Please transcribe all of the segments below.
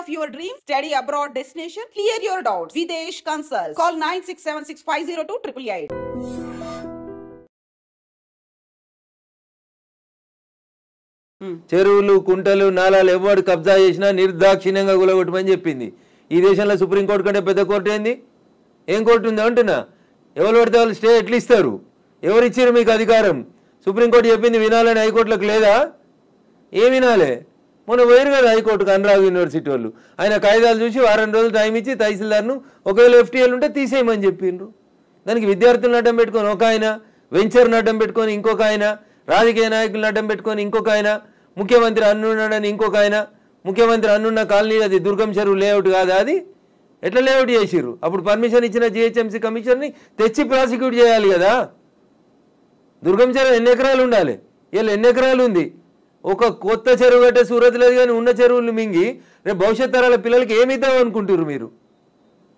of your dreams. Study abroad destination. Clear your doubts. Videsh Consult. Call 9676502888. చెరువులు కుంటలు నాలాలు ఎవడు కబ్జా చేసినా నిర్దాక్షిణ్యంగా గులగొట్టమని చెప్పింది. ఈ దేశంలో సుప్రీంకోర్టు కంటే పెద్ద కోర్టు ఏంది? ఏం కోర్టు ఉంది అంటున్నా? ఎవరు పడితే వాళ్ళు స్టే ఎట్లా ఇస్తారు? ఎవరు ఇచ్చారు మీకు అధికారం? సుప్రీంకోర్టు చెప్పింది వినాలని హైకోర్టులకు లేదా? ఏం వినాలే? మొన్న పోయారు కదా హైకోర్టుకు అనురాగ్ యూనివర్సిటీ వాళ్ళు. ఆయన కాయిదాలు చూసి వారం రోజులు టైం ఇచ్చి తహసీల్దార్ను ఒకవేళ ఎఫ్టీఎల్ ఉంటే తీసేయమని చెప్పిండ్రు. దానికి విద్యార్థులను అడ్డం పెట్టుకొని ఒక ఆయన, వెంచర్ను అడ్డం పెట్టుకొని ఇంకొక ఆయన, రాజకీయ నాయకులను అడ్డం పెట్టుకొని ఇంకొక ఆయన, ముఖ్యమంత్రి అన్నున్నాడని ఇంకొక ఆయన. ముఖ్యమంత్రి అన్నున్న కాలనీ అది దుర్గం చెరువు లేఅవుట్ కాదా? అది ఎట్లా లేఅవుట్ చేసిర్రు? అప్పుడు పర్మిషన్ ఇచ్చిన జిహెచ్ఎంసీ కమిషన్ని తెచ్చి ప్రాసిక్యూట్ చేయాలి కదా. దుర్గం చెరువు ఎన్ని ఎకరాలు ఉండాలి? వీళ్ళు ఎన్ని ఎకరాలు ఉంది? ఒక కొత్త చెరువు కట్టే సూరత్ లేదు కానీ ఉన్న చెరువులు మింగి రేపు భవిష్యత్ తరాల పిల్లలకి ఏమిద్దాం అనుకుంటారు మీరు?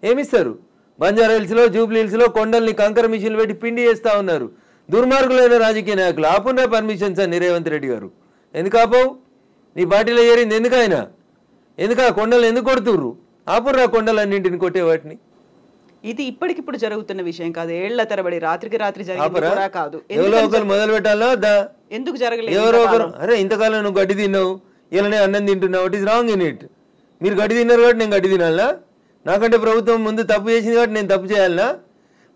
ఏమిస్తారు? బంజారా హిల్స్లో, జూబ్లీ హిల్స్లో కొండల్ని కంకర మిషన్లు పెట్టి పిండి చేస్తూ ఉన్నారు దుర్మార్గులైన రాజకీయ నాయకులు. ఆపున్నా పర్మిషన్స్ అని రేవంత్ రెడ్డి గారు. ఎందుకు ఆపవు? నీ పార్టీలో ఏరింది ఎందుకైనా? ఎందుకు ఆ కొండలు ఎందుకు కొడుతుర్రు? ఆపుర్రా కొండలన్నింటిని కొట్టే వాటిని. ఇది ఇప్పటికిప్పుడు జరుగుతున్న విషయం కాదు, ఏళ్ల తరబడి రాత్రికి రాత్రి జరిగింది కాదు. ఎవరో ఒకరు మొదలు పెట్టాలా? ఎందుకు జరగలేదు? ఎవరో ఒకరు అరే ఇంతకాలం నువ్వు గడ్డి తిన్నావు, ఇలానే అన్నం తింటున్నావు, it is wrong in it. మీరు గడ్డి తిన్నారు కాబట్టి నేను గడ్డి తినాలా? నాకంటే ప్రభుత్వం ముందు తప్పు చేసింది కాబట్టి నేను తప్పు చేయాలనా?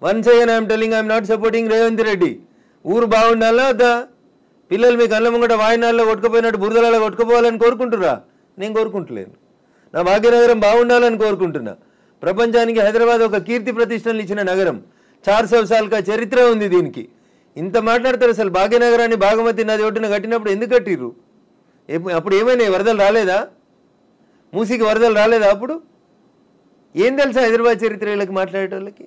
Once again I'm telling I'm not supporting Revanth Reddy. ఊరు బాగుండాలా వద్దా? పిల్లలు మీ కళ్ళ ముంగట వాయినాల్లో కొట్టుకుపోయినట్టు బురదలలో కొట్టుకుపోవాలని కోరుకుంటురా? నేను కోరుకుంటలేను. నా భాగ్యనగరం బాగుండాలని కోరుకుంటున్నా. ప్రపంచానికి హైదరాబాద్ ఒక కీర్తి ప్రతిష్టలు ఇచ్చిన నగరం. 400 సార్లుగా చరిత్ర ఉంది దీనికి. ఇంత మాట్లాడతారు. అసలు భాగ్యనగరాన్ని భాగమతి నది ఒడ్డున కట్టినప్పుడు ఎందుకు కట్టిర్రు? అప్పుడు ఏమైనా వరదలు రాలేదా? మూసీకి వరదలు రాలేదా? అప్పుడు ఏం తెలుసా హైదరాబాద్ చరిత్ర వీళ్ళకి మాట్లాడేటోళ్ళకి?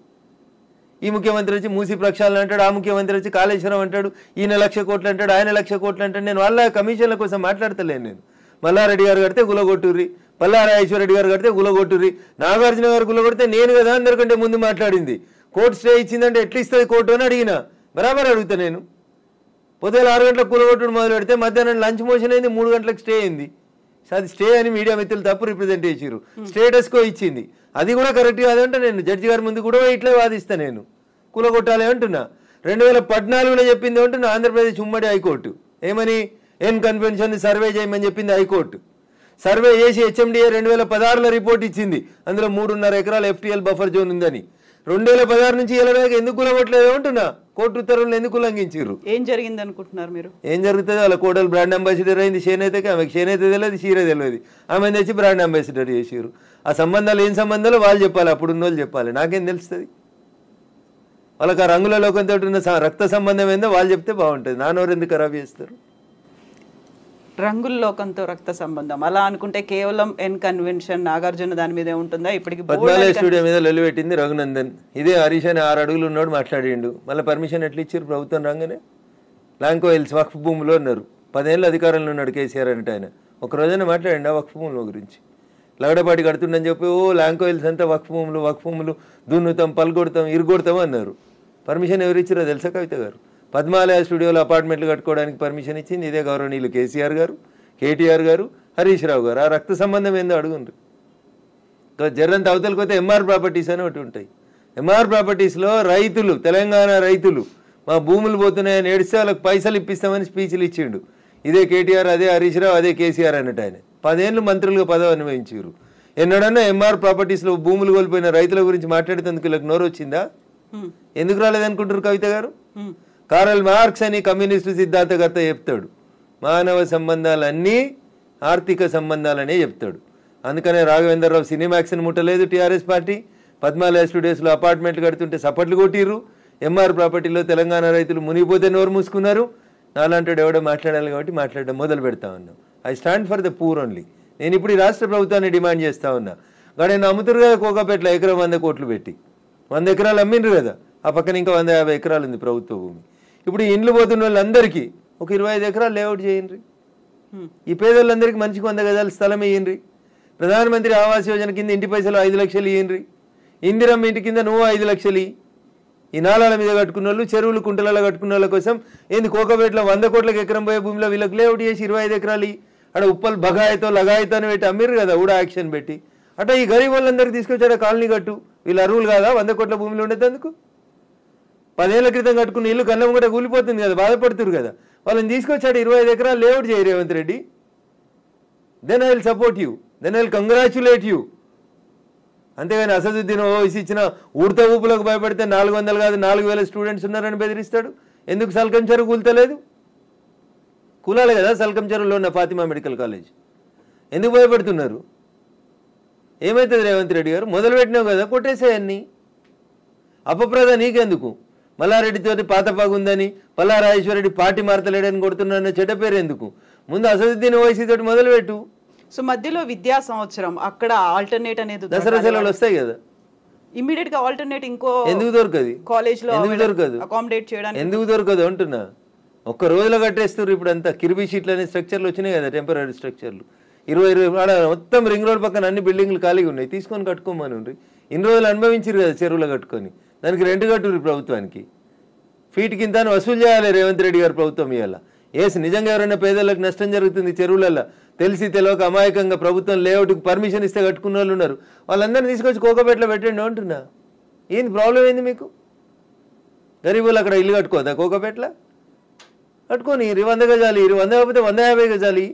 ఈ ముఖ్యమంత్రి వచ్చి మూసీ ప్రక్షాళన అంటాడు, ఆ ముఖ్యమంత్రి వచ్చి కాళేశ్వరం అంటాడు, ఈయన 1,00,000 కోట్లు అంటాడు, ఆయన 1,00,000 కోట్లు అంటాడు. నేను వాళ్ళ కమిషన్ల కోసం మాట్లాడతలేను. నేను మల్లారెడ్డి గారు కడితే గులగొట్టుర్రి, పల్లారాజేశ్వరరెడ్డి గారు కడితే గులగొట్టుర్రి, నాగార్జున గారు గులగొడితే నేను కదా అందరికంటే ముందు మాట్లాడింది. కోర్టు స్టే ఇచ్చిందంటే ఎట్లా ఇస్తుంది కోర్టు అని అడిగినా. బరాబర్ అడుగుతా నేను. పొద్దున 6 గంటలకు కూలగొట్టుడు మొదలు పెడితే మధ్యాహ్నం లంచ్ మోషన్ అయింది, 3 గంటలకు స్టే అయింది. అది స్టే అని మీడియా మిత్రులు తప్పు రిప్రజెంట్ చేసిరు. స్టేటస్కో ఇచ్చింది, అది కూడా కరెక్ట్ కాదంటే నేను జడ్జి గారి ముందు కూడా ఇట్లే వాదిస్తా. నేను కూలగొట్టాలి అంటున్నా. 2014లో చెప్పింది అంటున్నా ఆంధ్రప్రదేశ్ ఉమ్మడి హైకోర్టు. ఏమని? ఎన్ కన్వెన్షన్ సర్వే చేయమని చెప్పింది హైకోర్టు. సర్వే చేసి హెచ్ఎండిఏ 2016లో రిపోర్ట్ ఇచ్చింది. అందులో 3.5 ఎకరాల ఎఫ్టీఎల్ బఫర్ జోన్ ఉందని. 2016 నుంచి ఇలా ఎందుకు కూలగొట్టలేదు అంటున్నా. కోర్టు ఉత్తర్వులను ఎందుకు ఉల్లంఘించారు? ఏం జరిగింది అనుకుంటున్నారు మీరు? ఏం జరుగుతుంది? వాళ్ళ కోడలు బ్రాండ్ అంబాసిడర్ అయింది చేనేతకి. ఆమెకు చేనేత తెలియదు, చీర తెలియదు. ఆమె తెచ్చి బ్రాండ్ అంబాసిడర్ చేసారు. ఆ సంబంధాలు ఏం సంబంధాలు వాళ్ళు చెప్పాలి, అప్పుడున్న వాళ్ళు చెప్పాలి. నాకేం తెలుస్తుంది? వాళ్ళకి ఆ రంగుల లోకంతో ఉన్న రక్త సంబంధం ఏందో వాళ్ళు చెప్తే బాగుంటుంది. నానోరు ఎందుకు ఖరాబ్ చేస్తారు? రంగుల లోకంతో రక్త సంబంధం అలా అనుకుంటే కేవలం ఎన్ కన్వెన్షన్ నాగార్జున దాని మీదే ఉంటుందా? ఇప్పటికి పద్మాలయ స్టూడియో మీద లొల్లిపెట్టింది రఘునందన్. ఇదే హరీష్ అని 6 అడుగులు ఉన్నాడు మాట్లాడిండు. మళ్ళీ పర్మిషన్ ఎట్లా ఇచ్చారు ప్రభుత్వం రాగానే? లాంకో హిల్స్ వక్ఫ్ భూమిలో ఉన్నారు. 10 ఏళ్ళు అధికారంలో ఉన్నాడు కేసీఆర్ అంటే. ఆయన ఒక రోజైనా మాట్లాడండి ఆ వక్ఫ్ భూముల గురించి? లగడపాటి కడుతుండని చెప్పి లాంకో హిల్స్ అంతా వక్ఫ్ భూములు దున్నుతాం, పల్గొడతాం, ఇరుగొడతాం అన్నారు. పర్మిషన్ ఎవరు ఇచ్చారో తెలుసా కవిత గారు? పద్మాలయ స్టూడియోలో అపార్ట్మెంట్లు కట్టుకోవడానికి పర్మిషన్ ఇచ్చింది ఇదే గౌరవనీయులు కేసీఆర్ గారు, కేటీఆర్ గారు, హరీష్ రావు గారు. ఆ రక్త సంబంధం ఏందో అడుగుండ్రు. జర్రంత అవతలకి పోతే ఎంఆర్ ప్రాపర్టీస్ అని ఒకటి ఉంటాయి. ఎంఆర్ ప్రాపర్టీస్లో రైతులు, తెలంగాణ రైతులు మా భూములు పోతున్నాయని ఏడిస్తే వాళ్ళకి పైసలు ఇప్పిస్తామని స్పీచ్లు ఇచ్చిండు. ఇదే కేటీఆర్, అదే హరీష్ రావు, అదే కేసీఆర్ అన్నట్టు. ఆయన 10 ఏళ్ళు మంత్రులుగా పదవి అనుభవించారు. ఎన్నడన్నా ఎంఆర్ ప్రాపర్టీస్లో భూములు కోల్పోయిన రైతుల గురించి మాట్లాడేందుకు వీళ్ళకి నోరు వచ్చిందా? ఎందుకు రాలేదనుకుంటారు కవిత గారు? కారల్ మార్క్స్ అని కమ్యూనిస్టు సిద్ధాంతకర్త చెప్తాడు, మానవ సంబంధాలన్నీ ఆర్థిక సంబంధాలనే చెప్తాడు. అందుకనే రాఘవేంద్రరావు సినిమాక్స్ని ముట్టలేదు టీఆర్ఎస్ పార్టీ. పద్మాలయ స్టూడియోస్లో అపార్ట్మెంట్లు కడుతుంటే సపట్లు కొట్టిర్రు. ఎంఆర్ ప్రాపర్టీలో తెలంగాణ రైతులు మునిగిపోతే నోరు మూసుకున్నారు. నాలాంటి ఎవడో మాట్లాడాలి కాబట్టి మాట్లాడడం మొదలు పెడతా ఉన్నాం. I stand for the poor only. నేను ఇప్పుడు ఈ రాష్ట్ర ప్రభుత్వాన్ని డిమాండ్ చేస్తా ఉన్నా. కానీ నేను అమ్ముతురు కదా కోకాపేటలో ఎకరం 100 కోట్లు పెట్టి 100 ఎకరాలు అమ్మిండ్రు కదా. ఆ పక్కన ఇంకా 150 ఎకరాలు ఉంది ప్రభుత్వ భూమి. ఇప్పుడు ఈ ఇండ్లు పోతున్న వాళ్ళందరికీ ఒక 25 ఎకరాలు లేఅవుట్ చేయండి. ఈ పేదోళ్ళందరికీ మంచిగా 100 గజాల స్థలం ఇయ్యండి. ప్రధానమంత్రి ఆవాస్ యోజన కింద ఇంటి పైసలు 5 లక్షలు ఇయ్యండి. ఇందిరమ్మ ఇంటి కింద నువ్వు 5 లక్షలు ఇయ్యి. ఈ నాలాల మీద కట్టుకున్న వాళ్ళు, చెరువులు కుంటలలో కట్టుకున్న వాళ్ళ కోసం ఏంది కోకపేటలో 100 కోట్లకు ఎకరం పోయే భూమిలో వీళ్ళకి లేఅవుట్ చేసి 25 ఎకరాలు అక్కడ ఉప్పల్ బగాయితో లగాయితో అని పెట్టి అమ్మిరు కదా ఊడా యాక్షన్ పెట్టి. అట్లా ఈ గరీబ్ వాళ్ళందరికీ తీసుకొచ్చాడు కాలనీ కట్టు. వీళ్ళు అరువులు కాదా 100 కోట్ల భూమిలో ఉండేందుకు? 10 ఏళ్ల క్రితం కట్టుకున్న ఇల్లు కళ్ళం కూడా కూలిపోతుంది కదా, బాధపడుతురు కదా. వాళ్ళని తీసుకొచ్చాడు 25 ఎకరాలు లేఅవుట్ చేయి Revanth Reddy. Then I will support you, then I will congratulate you. అంతేగాని అసదుద్దీన్ ఓవైసీ ఇచ్చిన ఉడత ఊపులకు భయపడితే 400 కాదు 4000 స్టూడెంట్స్ ఉన్నారని బెదిరిస్తాడు. ఎందుకు సల్కం చెరువు కూల్తలేదు? కూలాలి కదా సల్కం చెరువులో ఉన్న ఫాతిమా మెడికల్ కాలేజ్. ఎందుకు భయపడుతున్నారు? ఏమవుతుంది రేవంత్ రెడ్డి గారు? మొదలుపెట్టినావు కదా, కొట్టేసేయన్ని. అపప్రద నీకెందుకు? మల్లారెడ్డితో పాత పగుందని, పల్లారాజేశ్వరరెడ్డి పార్టీ మారతలేడని కొడుతున్నారన్న చెడ్డ పేరు ఎందుకు? ముందు అసదుద్దీన్ ఓవైసీ తోటి మొదలుపెట్టు. సో మధ్యలో విద్యా సంవత్సరం అక్కడ ఆల్టర్నేట్ అనేది దసరా సెలవులు వస్తాయి కదా, ఇమ్మీడియట్ గా ఆల్టర్నేట్ ఇంకో ఎందుకు దొరకదు? కాలేజ్ లో ఎందుకు దొరకదు? అకామిడేట్ చేయడానికి ఎందుకు దొరకదు అంటున్నా. ఒక్క రోజులో కట్టేస్తారు. ఇప్పుడు అంతా కిర్బీ షీట్లు అనే స్ట్రక్చర్లు వచ్చినాయి కదా, టెంపరీ స్ట్రక్చర్లు. 20 మొత్తం రింగ్ రోడ్ పక్కన అన్ని బిల్డింగ్లు ఖాళీగా ఉన్నాయి, తీసుకొని కట్టుకోమని ఉండ్రి. ఇన్ని రోజులు అనుభవించారు కదా చెరువులో కట్టుకొని, దానికి రెంట్ కట్టుర్రి ప్రభుత్వానికి. ఫీట్ కింద వసూలు చేయాలి రేవంత్ రెడ్డి గారు ప్రభుత్వం ఇవాళ. ఏసి నిజంగా ఎవరైనా పేదలకు నష్టం జరుగుతుంది చెరువులలో తెలిసి తెలియక అమాయకంగా ప్రభుత్వం లేఅవుట్కి పర్మిషన్ ఇస్తే కట్టుకున్న వాళ్ళు ఉన్నారు. వాళ్ళందరినీ తీసుకొచ్చి కోకపేటలో పెట్టండి అంటున్నా. ఏంది ప్రాబ్లం ఏంది మీకు? గరీబులు అక్కడ ఇల్లు కట్టుకోదా కోకపేటలో? కట్టుకొని 100 గజాలి, 100 కాకపోతే 150 గజాలి,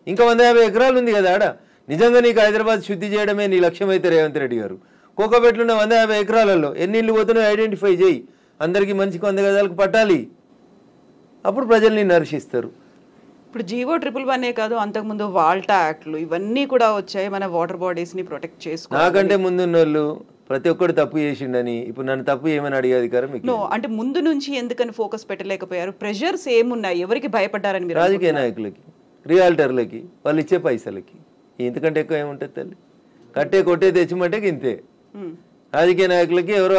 ఇంకా 150 ఎకరాలు ఉంది కదా ఆడ. నిజంగా నీకు హైదరాబాద్ శుద్ధి చేయడమే నీ లక్ష్యం అయితే రేవంత్ రెడ్డి గారు, కోకపేటలో ఉన్న 150 ఎకరాలలో ఎన్ని ఇళ్ళు పోతున్నాయో ఐడెంటిఫై చేయి. అందరికీ మంచికి 100 గజాలకు పట్టాలి. అప్పుడు ప్రజల్ని నర్శిస్తారు. ఇప్పుడు జీవో 111 కాదు, అంతకుముందు వాల్టా యాక్ట్లు ఇవన్నీ కూడా వచ్చాయి మన వాటర్ బాడీస్ ని ప్రొటెక్ట్ చేసుకో. నాకంటే ముందున్న వాళ్ళు ప్రతి ఒక్కరు తప్పు చేసిండని ఇప్పుడు నన్ను తప్పు ఏమని అడిగే అధికారం మీకు? అంటే ముందు నుంచి ఎందుకని ఫోకస్ పెట్టలేకపోయారు? ప్రెషర్స్ ఏమున్నాయి? ఎవరికి భయపడ్డారని మీరు? రాజకీయ నాయకులకి, రియాల్టర్లకి, వాళ్ళు ఇచ్చే పైసలకి. ఇంతకంటే ఎక్కువ ఏముంటుంది తల్లి? కట్టే కొట్టే తెచ్చిమంటే ఇంతే. రాజకీయ నాయకులకి ఎవరో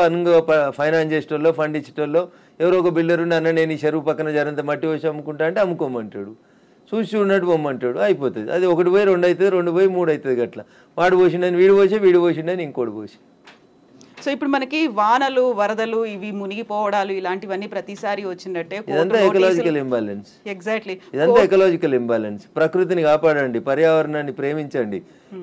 ఫైనాన్స్ చేసేటోళ్ళు, ఫండ్ ఇచ్చేటోళ్ళు, ఎవరో ఒక బిల్డర్ ఉండి అన్న నేను ఈ చెరువు పక్కన జరంత మట్టి వచ్చి అమ్ముకుంటా అంటే అమ్ముకోమంటాడు, చూసి చూడనట్టు పొమ్మంటాడు, అయిపోతుంది. అది 1 పోయి 2 అవుతుంది, 2 పోయి 3 అవుతుంది. అట్లా వాడు పోసిండని వీడు పోసి, వీడు పోసిండని ఇంకోటి పోసి. సో ఇప్పుడు మనకి వానలు, వరదలు, ఇవి మునిగిపోవడాలు ఇలాంటివన్నీ ప్రతిసారి వచ్చినట్టే. ఇదంతా ఎకలాజికల్ ఇంబ్యాలెన్స్. ఎగ్జాక్ట్లీ, ఇదంతా ఎకలాజికల్ ఇంబ్యాలెన్స్. ప్రకృతిని కాపాడండి, పర్యావరణాన్ని ప్రేమించండి.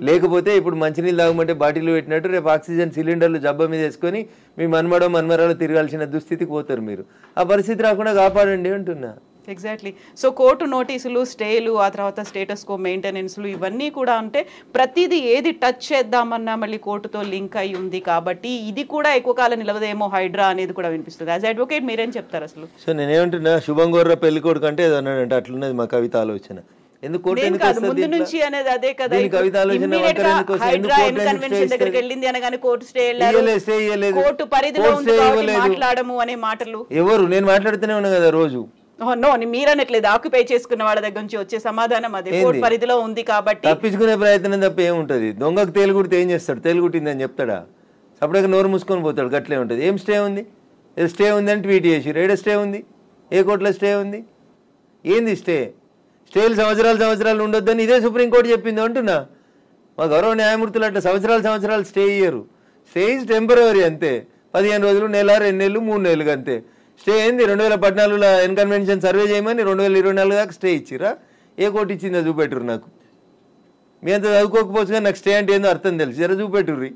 లేకపోతే ఇప్పుడు మంచినీళ్ళు తాగమంటే బాటిల్ పెట్టినట్టు రేపు ఆక్సిజన్ సిలిండర్లు జబ్బ మీద వేసుకొని మీ మన్మరాలు తిరగాల్సిన దుస్థితికి పోతారు మీరు. ఆ పరిస్థితి రాకుండా కాపాడండి అంటున్నా. ఎగ్జాక్ట్లీ. సో కోర్టు నోటీసులు, స్టేలు, ఆ తర్వాత స్టేటస్ కో మెయింటెనెన్స్లు ఇవన్నీ కూడా అంటే ప్రతిదీ ఏది టచ్ చేద్దామన్నా మళ్ళీ కోర్టుతో లింక్ అయి ఉంది కాబట్టి ఇది కూడా ఎక్కువ కాలం నిలవదేమో హైడ్రా అనేది కూడా వినిపిస్తుంది. యాజ్ అడ్వకేట్ మీరేం చెప్తారు అసలు? సో నేనేమంటున్నా, శుభం గోర్ర పెళ్లి కొడుకు అంటే ఏదో అన్నాడంటే అట్లున్నది మా కవిత ఆలోచన. ఎందుకు కోర్టు ముందు నుంచి అనేది అదే కదా. కవిత ఆలోచన దగ్గరికి వెళ్ళింది అనగానే కోర్టు స్టే కోర్టు పరిధిలో మాట్లాడము అనే మాటలు ఎవరు? నేను మాట్లాడుతూనే ఉన్నా కదా రోజు. నో, మీరనట్లేదు. ఆక్యుపై చేసుకున్న వాళ్ళ దగ్గర నుంచి వచ్చే సమాధానం అదే, కోర్టు పరిధిలో ఉంది కాబట్టి. తప్పించుకునే ప్రయత్నం తప్ప ఏముంటది? దొంగకు తేలుగుడితే ఏం చేస్తాడు? తేలుగుట్టిందని చెప్తాడా? అప్పటికి నోరు మూసుకొని పోతాడు. గట్లే ఉంటుంది. ఏం స్టే ఉంది? స్టే ఉంది అని ట్వీట్ చేసి ఏడ స్టే ఉంది? ఏ కోర్టులో స్టే ఉంది? ఏంది స్టే? స్టేలు సంవత్సరాలు ఉండొద్దని ఇదే సుప్రీంకోర్టు చెప్పింది అంటున్నా. మా గౌరవ న్యాయమూర్తులు అట్లా సంవత్సరాలు స్టే ఇయ్యరు. స్టే ఈజ్ టెంపరరీ అంతే. 15 రోజులు, నెల, 2 నెలలు, 3 నెలలు అంతే. స్టే ఏంది? 2014లో ఎన్కన్వెన్షన్ సర్వే చేయమని 2024 దాకా స్టే ఇచ్చిరా? ఏ కోర్టు ఇచ్చిందో చూపెట్టురు నాకు. మీ అంత చదువుకోకపోవచ్చు కానీ నాకు స్టే అంటే ఏందో అర్థం తెలుసు. జర చూపెట్టుర్రి.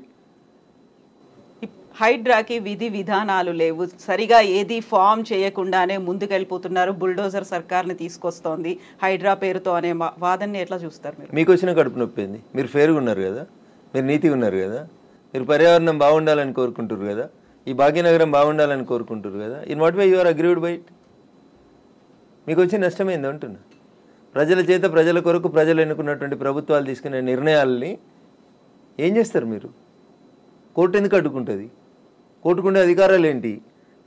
హైడ్రాకి విధి విధానాలు లేవు, సరిగా ఏది ఫామ్ చేయకుండానే ముందుకెళ్ళిపోతున్నారు. బుల్డోజర్ సర్కార్ని తీసుకొస్తోంది హైడ్రా పేరుతో అనే వాదనని ఎట్లా చూస్తారు మీరు? మీకు వచ్చిన కడుపు నొప్పింది. మీరు ఫేర్గా ఉన్నారు కదా, మీరు నీతిగా ఉన్నారు కదా, మీరు పర్యావరణం బాగుండాలని కోరుకుంటారు కదా, ఈ భాగ్యనగరం బాగుండాలని కోరుకుంటారు కదా. In what way you are agreed by it? మీకు వచ్చే నష్టమైంది అంటున్నా. ప్రజల చేత, ప్రజల కొరకు ప్రజలు ఎన్నుకున్నటువంటి ప్రభుత్వాలు తీసుకునే నిర్ణయాలని ఏం చేస్తారు మీరు? కోర్టు ఎందుకు అడ్డుకుంటుంది? కోర్టుకుండే అధికారాలు ఏంటి?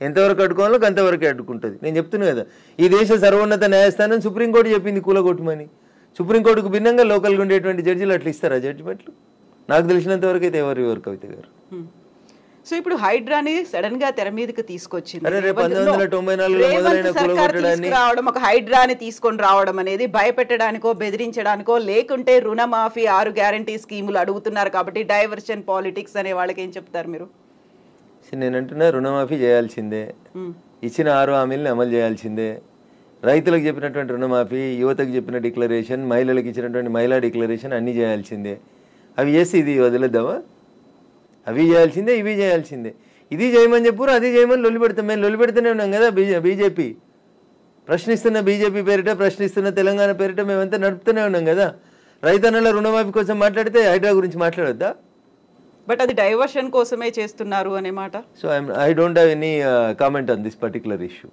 ఎంతవరకు అడ్డుకోవాలో అంతవరకే అడ్డుకుంటుంది. నేను చెప్తున్నా కదా, ఈ దేశ సర్వోన్నత న్యాయస్థానం సుప్రీంకోర్టు చెప్పింది కూలగొట్టమని. సుప్రీంకోర్టుకు భిన్నంగా లోకల్గా ఉండేటువంటి జడ్జిలు అట్లా ఇస్తారా జడ్జిమెంట్లు? నాకు తెలిసినంత వరకు అయితే ఎవరు కవిత గారు. సో ఇప్పుడు హైడ్రాని సడన్ గా తెర మీదకి తీసుకొచ్చింది. 1994 రావడం, ఒక హైడ్రాని తీసుకొని రావడం అనేది భయపెట్టడానికో, బెదిరించడానికో, లేకుంటే రుణమాఫీ 6 గ్యారంటీ స్కీములు అడుగుతున్నారు కాబట్టి డైవర్షన్ పాలిటిక్స్ అనే వాళ్ళకి ఏం చెప్తారు మీరు? నేనంటున్నా రుణమాఫీ చేయాల్సిందే, ఇచ్చిన 6 హామీలను అమలు చేయాల్సిందే. రైతులకు చెప్పినటువంటి రుణమాఫీ, యువతకు చెప్పిన డిక్లరేషన్, మహిళలకు ఇచ్చినటువంటి మహిళా డిక్లరేషన్ అన్నీ చేయాల్సిందే. అవి చేసి ఇది వదిలేద్దామా? అవి చేయాల్సిందే, ఇవి చేయాల్సిందే. ఇది చేయమని చెప్పురు, అది చేయమని లొల్లి పెడతాం. మేము లొల్లి పెడుతూనే ఉన్నాం కదా. బీజేపీ ప్రశ్నిస్తున్న బీజేపీ పేరిట, ప్రశ్నిస్తున్న తెలంగాణ పేరిట మేమంతా నడుపుతూనే ఉన్నాం కదా. రైతన్నల రుణమాఫీ కోసం మాట్లాడితే హైడ్రా గురించి మాట్లాడొద్దా? బట్ అది డైవర్షన్ కోసమే చేస్తున్నారు అనే మాట. So I don't have any comment on this particular issue.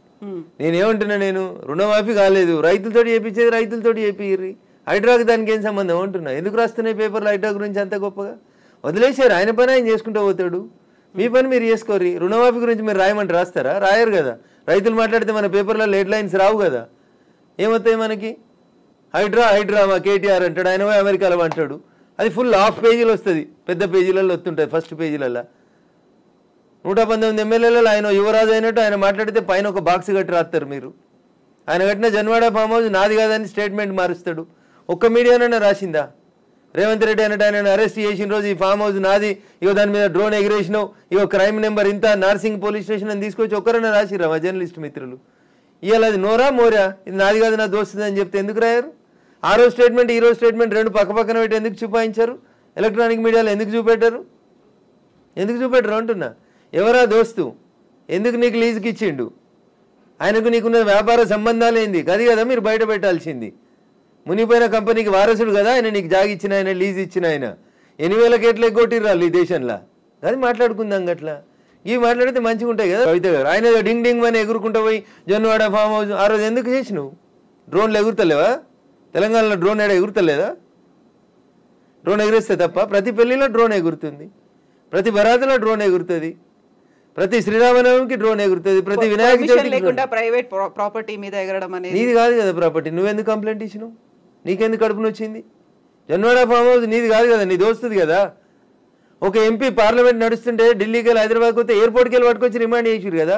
నేనేమంటున్నా, నేను రుణమాఫీ కాలేదు, రైతులతో చేయించేది రైతులతో చేపిర్రి, హైడ్రాకి దానికి ఏం సంబంధం అంటున్నా. ఎందుకు రాస్తున్నాయి పేపర్లో హైడ్రా గురించి అంత గొప్పగా? వదిలేశారు, ఆయన పని ఆయన చేసుకుంటూ పోతాడు, మీ పని మీరు చేసుకోర్రి. రుణమాఫీ గురించి మీరు రాయమంటే రాస్తారా? రాయరు కదా. రైతులు మాట్లాడితే మన పేపర్లో హెడ్ లైన్స్ రావు కదా. ఏమవుతాయి మనకి? హైడ్రా హైడ్రా మా కేటీఆర్ అంటాడు, ఆయన పోయి అమెరికాలో అంటాడు. అది ఫుల్ హాఫ్ పేజీలు వస్తుంది, పెద్ద పేజీలలో వస్తుంటుంది. ఫస్ట్ పేజీలలో 119 ఎమ్మెల్యేలలో ఆయన యువరాజు అయినట్టు ఆయన మాట్లాడితే పైన ఒక బాక్స్ కట్టి రాస్తారు మీరు. ఆయన కట్టిన జన్వాడ ఫామ్ హౌస్ నాది కాదని స్టేట్మెంట్ మారుస్తాడు. ఒక్క మీడియానైనా రాసిందా? రేవంత్ రెడ్డి అన్నట్టు ఆయన అరెస్ట్ చేసిన రోజు ఈ ఫామ్ హౌస్ నాది, ఇగో దాని మీద డ్రోన్ ఎగిరేసినావు, ఇగో క్రైమ్ నెంబర్ ఇంత, నార్సింగ్ పోలీస్ స్టేషన్ అని తీసుకొచ్చి ఒక్కరైనా రాసిరా మా జర్నలిస్ట్ మిత్రులు? ఇవాళ అది నోరా మోరా, ఇది నాది కాదు నా దోస్తుంది అని చెప్తే ఎందుకు రాయారు? ఆ రోజు స్టేట్మెంట్ ఈ రోజు స్టేట్మెంట్ రెండు పక్క పక్కన పెట్టి ఎందుకు చూపాయించారు? ఎలక్ట్రానిక్ మీడియాలో ఎందుకు చూపెట్టారు? ఎందుకు చూపెట్టరు అంటున్నా. ఎవరా దోస్తు? ఎందుకు నీకు లీజుకి ఇచ్చిండు? ఆయనకు నీకున్న వ్యాపార సంబంధాలు ఏంది? అది కదా మీరు బయట పెట్టాల్సింది. మునిపోయిన కంపెనీకి వారసుడు కదా ఆయన, నీకు జాగి ఇచ్చిన ఆయన, లీజ్ ఇచ్చిన ఆయన. 8,000 కేట్లు ఎగ్గొట్టిర్రాళ్ళు ఈ దేశంలో. అది మాట్లాడుకుందాం అట్లా. ఇవి మాట్లాడితే మంచిగా ఉంటాయి కదా. కవిత గారు ఆయన డింగ్ డింగ్ అని ఎగురుకుంటూ పోయి జొన్నవాడ ఫామ్ హౌస్ ఆ రోజు ఎందుకు చేసినావు? డ్రోన్లు ఎగురుతలేవా? తెలంగాణలో డ్రోన్ ఏడా ఎగురుతలేదా? డ్రోన్ ఎగిరేస్తే తప్ప ప్రతి పెళ్లిలో డ్రోన్ ఎగురుతుంది, ప్రతి బరాతులో డ్రోన్ ఎగురుతుంది, ప్రతి శ్రీరామనవమికి డ్రోన్ ఎగురుతుంది, ప్రతి వినాయక చవితికి. ప్రైవేట్ ప్రాపర్టీ మీద ఎగరడం అనేది నీది కాదు కదా ప్రాపర్టీ. నువ్వెందుకు కంప్లైంట్ ఇచ్చినావు? నీకెందుకు కడుపున వచ్చింది? జన్వాడ ఫామ్ హౌస్ నీది కాదు కదా, నీది వస్తుంది కదా. ఒక ఎంపీ పార్లమెంట్ నడుస్తుంటే ఢిల్లీకి వెళ్ళి హైదరాబాద్కి వస్తే ఎయిర్పోర్ట్కి వెళ్ళి పట్టుకొచ్చి రిమాండ్ చేసిరు కదా.